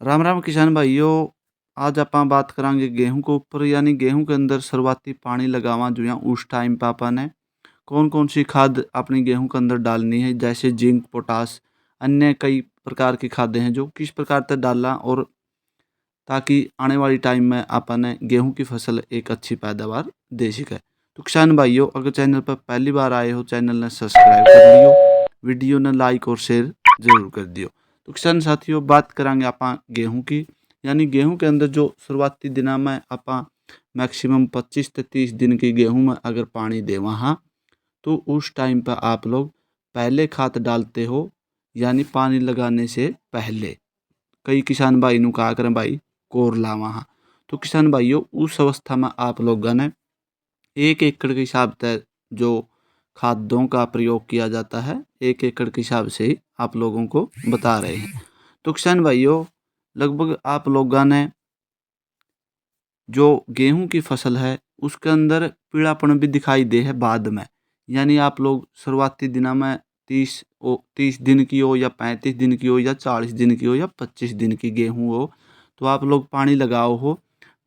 राम राम किसान भाइयों। आज ਆਪਾਂ बात करांगे गेहूं के ऊपर यानी गेहूं के अंदर शुरुआती पानी लगावा जो या उस टाइम पे अपन ने कौन कौन सी खाद अपनी गेहूं के अंदर डालनी है, जैसे जिंक पोटास अन्य कई प्रकार की खादें हैं जो किस प्रकार से डालना, और ताकि आने वाली टाइम में अपन ने गेहूं की फसल एक अच्छी पैदावार दे सके। तो किसान भाइयों, अगर चैनल पर पहली बार आए हो चैनल ने सब्सक्राइब कर लियो, वीडियो ने लाइक और शेयर जरूर कर दियो। तो किसान साथियों, बात करांगे आप गेहूं की। यानी गेहूं के अंदर जो शुरुआती दिना में आप मैक्सिमम 25 से 30 दिन की गेहूं में अगर पानी देवा हाँ, तो उस टाइम पर आप लोग पहले खाद डालते हो, यानी पानी लगाने से पहले। कई किसान भाई नु कहा करें भाई कोर लावा हाँ। तो किसान भाइयों, उस अवस्था में आप लोगों ने 1 एकड़ के हिसाब से जो खादों का प्रयोग किया जाता है, 1 एकड़ के हिसाब से ही आप लोगों को बता रहे हैं। तो किसान भाइयों, लगभग आप लोगों ने जो गेहूं की फसल है उसके अंदर पीलापन भी दिखाई दे है बाद में। यानी आप लोग शुरुआती दिनों में 30 दिन की हो या 35 दिन की हो या 40 दिन की हो या 25 दिन की गेहूं हो, तो आप लोग पानी लगाओ हो,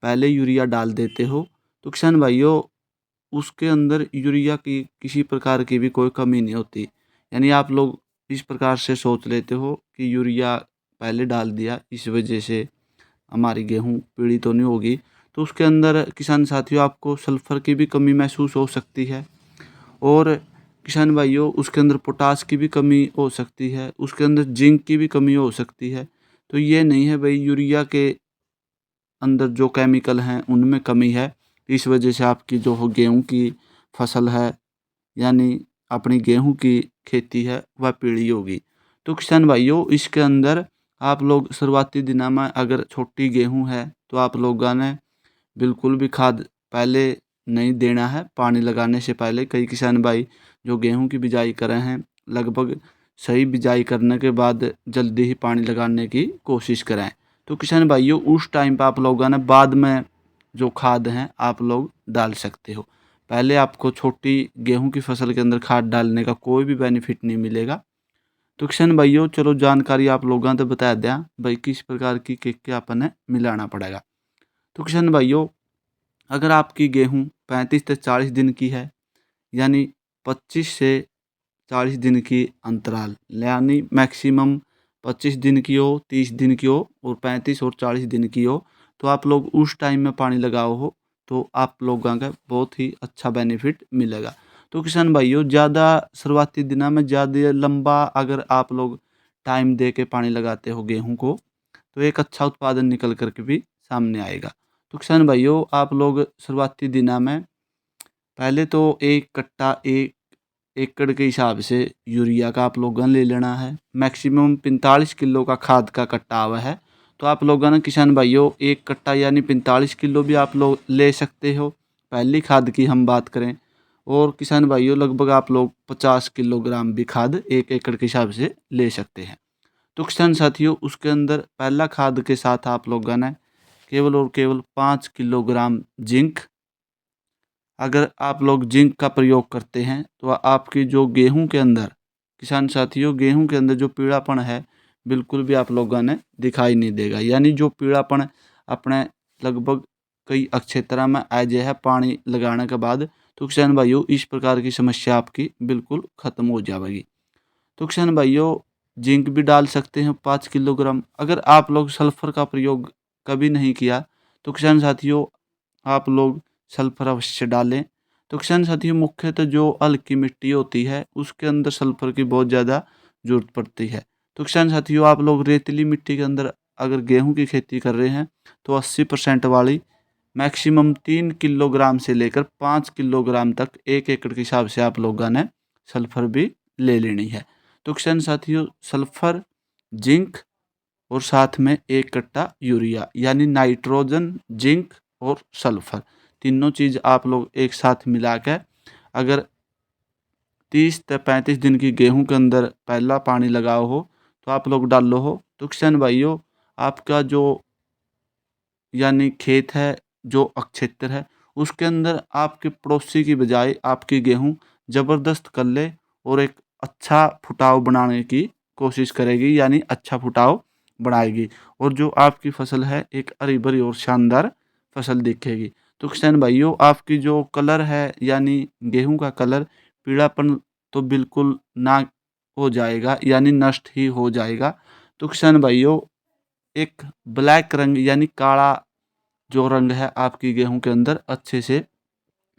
पहले यूरिया डाल देते हो। तो किसान भाइयों, उसके अंदर यूरिया की किसी प्रकार की भी कोई कमी नहीं होती। यानी आप लोग इस प्रकार से सोच लेते हो कि यूरिया पहले डाल दिया, इस वजह से हमारी गेहूं पीली तो नहीं होगी। तो उसके अंदर किसान साथियों आपको सल्फर की भी कमी महसूस हो सकती है, और किसान भाइयों उसके अंदर पोटास की भी कमी हो सकती है, उसके अंदर जिंक की भी कमी हो सकती है। तो ये नहीं है भाई यूरिया के अंदर जो केमिकल हैं उनमें कमी है, इस वजह से आपकी जो हो गेहूं की फसल है, यानी अपनी गेहूं की खेती है, वह पीली होगी। तो किसान भाइयों, इसके अंदर आप लोग शुरुआती दिनों में अगर छोटी गेहूं है तो आप लोगों ने बिल्कुल भी खाद पहले नहीं देना है पानी लगाने से पहले। कई किसान भाई जो गेहूं की बिजाई कर रहे हैं, लगभग सही बिजाई करने के बाद जल्दी ही पानी लगाने की कोशिश करें। तो किसान भाइयों, उस टाइम पर आप लोगों ने बाद में जो खाद हैं आप लोग डाल सकते हो। पहले आपको छोटी गेहूं की फसल के अंदर खाद डालने का कोई भी बेनिफिट नहीं मिलेगा। तो किसान भाइयों, चलो जानकारी आप लोगों को बता दें भाई किस प्रकार की क्या अपन ने मिलाना पड़ेगा। तो किसान भाइयों, अगर आपकी गेहूं 35 से 40 दिन की है, यानी 25 से 40 दिन की अंतराल, यानी मैक्सिमम 25 दिन की हो, 30 दिन की हो और 35 और 40 दिन की हो, तो आप लोग उस टाइम में पानी लगाओ हो तो आप लोगों का बहुत ही अच्छा बेनिफिट मिलेगा। तो किसान भाइयों, ज़्यादा शुरुआती दिनों में ज़्यादा लंबा अगर आप लोग टाइम दे के पानी लगाते हो गेहूं को, तो एक अच्छा उत्पादन निकल कर के भी सामने आएगा। तो किसान भाइयों, आप लोग शुरुआती दिनों में पहले तो 1 एकड़ के हिसाब से यूरिया का आप लोगों ने ले लेना है। मैक्सिमम 45 किलो का खाद का कट्टा आवा है, तो आप लोगों ने किसान भाइयों 1 कट्टा यानी 45 किलो भी आप लोग ले सकते हो पहली खाद की हम बात करें। और किसान भाइयों, लगभग आप लोग 50 किलोग्राम भी खाद 1 एकड़ के हिसाब से ले सकते हैं। तो किसान साथियों, उसके अंदर पहला खाद के साथ आप लोगों ने केवल और केवल 5 किलोग्राम जिंक, अगर आप लोग जिंक का प्रयोग करते हैं तो आपकी जो गेहूं के अंदर, किसान साथियों गेहूं के अंदर जो पीलापन है बिल्कुल भी आप लोगों ने दिखाई नहीं देगा। यानी जो पीलापन अपने लगभग कई क्षेत्रों में आ जाए है पानी लगाने के बाद, तो किसान भाइयों इस प्रकार की समस्या आपकी बिल्कुल ख़त्म हो जाएगी। तो किसान भाइयों, जिंक भी डाल सकते हैं 5 किलोग्राम। अगर आप लोग सल्फर का प्रयोग कभी नहीं किया तो किसान साथियों आप लोग सल्फर अवश्य डालें। तो किसान साथियों, मुख्यतः जो हल्की मिट्टी होती है उसके अंदर सल्फर की बहुत ज़्यादा ज़रूरत पड़ती है। तो किसान साथियों, आप लोग रेतीली मिट्टी के अंदर अगर गेहूं की खेती कर रहे हैं तो 80% वाली मैक्सिमम 3 किलोग्राम से लेकर 5 किलोग्राम तक 1 एकड़ के हिसाब से आप लोगों ने सल्फर भी ले लेनी है। तो किसान साथियों, सल्फर, जिंक और साथ में 1 कट्टा यूरिया, यानी नाइट्रोजन, जिंक और सल्फर, तीनों चीज़ आप लोग एक साथ मिला के अगर 30 से 35 दिन की गेहूं के अंदर पहला पानी लगाओ हो तो आप लोग डालो हो। तो किसान भाइयों, आपका जो यानी खेत है, जो क्षेत्र है, उसके अंदर आपके पड़ोसी की बजाय आपकी गेहूं ज़बरदस्त कर ले और एक अच्छा फुटाव बनाने की कोशिश करेगी, यानी अच्छा फुटाव बढ़ाएगी और जो आपकी फसल है एक हरी भरी और शानदार फसल दिखेगी। तो किसान भाइयों, आपकी जो कलर है यानी गेहूं का कलर पीलापन तो बिल्कुल ना हो जाएगा यानी नष्ट ही हो जाएगा। तो किसान भाइयों, एक ब्लैक रंग यानी काला जो रंग है आपकी गेहूं के अंदर अच्छे से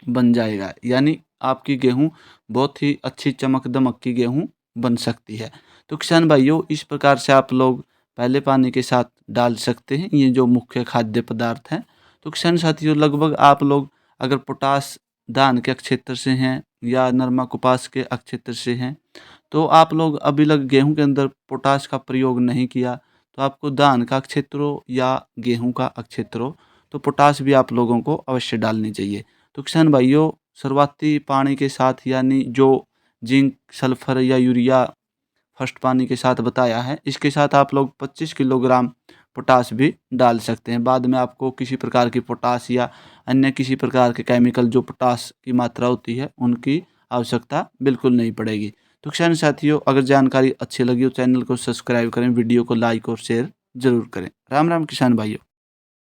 बन जाएगा, यानी आपकी गेहूं बहुत ही अच्छी चमक दमक की गेहूं बन सकती है। तो किसान भाइयों, इस प्रकार से आप लोग पहले पानी के साथ डाल सकते हैं ये जो मुख्य खाद्य पदार्थ हैं। तो किसान साथियों, लगभग आप लोग अगर पोटास धान के क्षेत्र से हैं या नरमा कपास के क्षेत्र से हैं, तो आप लोग अभी लग गेहूं के अंदर पोटास का प्रयोग नहीं किया, तो आपको धान का क्षेत्र हो या गेहूं का क्षेत्र हो, तो पोटास भी आप लोगों को अवश्य डालनी चाहिए। तो किसान भाइयों, शुरुआती पानी के साथ यानी जो जिंक, सल्फर या यूरिया फर्स्ट पानी के साथ बताया है, इसके साथ आप लोग 25 किलोग्राम पोटास भी डाल सकते हैं। बाद में आपको किसी प्रकार की पोटास या अन्य किसी प्रकार के केमिकल जो पोटास की मात्रा होती है उनकी आवश्यकता बिल्कुल नहीं पड़ेगी। तो किसान साथियों, अगर जानकारी अच्छी लगी हो चैनल को सब्सक्राइब करें, वीडियो को लाइक और शेयर जरूर करें। राम राम किसान भाइयों।